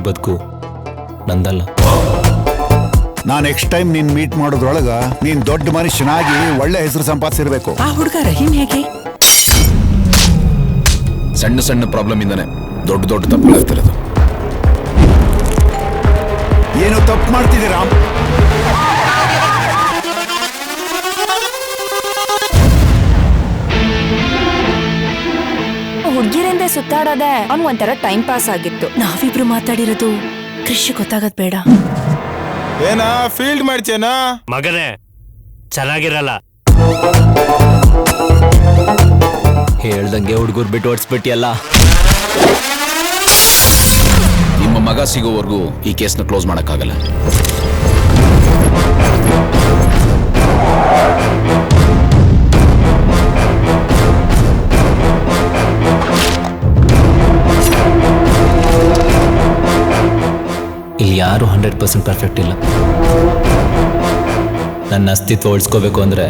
ಬದುಕು ನಂದಲ್ಲ. ನಾ next time ನೀನ್ ಮೀಟ್ ಮಾಡೋದ್ರೊಳಗ ನೀನ್ ದೊಡ್ಡ ಮನುಷ್ಯನಾಗಿ ಒಳ್ಳೆ ಹೆಸರು ಸಂಪಾದಿಸಿರ್ಬೇಕು. ಆ ಹುಡುಗ ರಹೀಂ ಹೇಗೆ? ಸಣ್ಣ ಸಣ್ಣ ಪ್ರಾಬ್ಲಮ್ ಇಂದಾನೆ ದೊಡ್ಡ ದೊಡ್ಡ ತಪ್ಪುಗಳಾಗ್ತಿರೋದು. ಏನು ತಪ್ಪು ಮಾಡ್ತಿದ್ದೀರಾ? ಹುಡ್ಗಿರಿಂದ ಸುತ್ತಾಡೋದೆ ಅವ್ನ್ ಒಂಥರ ಟೈಮ್ ಪಾಸ್ ಆಗಿತ್ತು. ನಾವಿಬ್ರು ಮಾತಾಡಿರೋದು ಕೃಷಿ ಗೊತ್ತಾಗದ್ ಬೇಡ. ಏನಾ ಫೀಲ್ಡ್ ಮಾಡ್ತೇನಾ ಮಗನೇ? ಚೆನ್ನಾಗಿರಲ್ಲ. ಹೇಳ್ದಂಗೆ ಹುಡುಗರು ಬಿಟ್ಟು ಓಡಿಸ್ಬಿಟ್ಟಿಯಲ್ಲ. ನಿಮ್ಮ ಮಗ ಸಿಗೋವರೆಗೂ ಈ ಕೇಸ್ನ ಕ್ಲೋಸ್ ಮಾಡಕ್ಕಾಗಲ್ಲ. ಇಲ್ಲಿ ಯಾರು 100% ಪರ್ಫೆಕ್ಟ್ ಇಲ್ಲ. ನನ್ನ ಅಸ್ತಿತ್ವ ಉಳಿಸ್ಕೋಬೇಕು ಅಂದ್ರೆ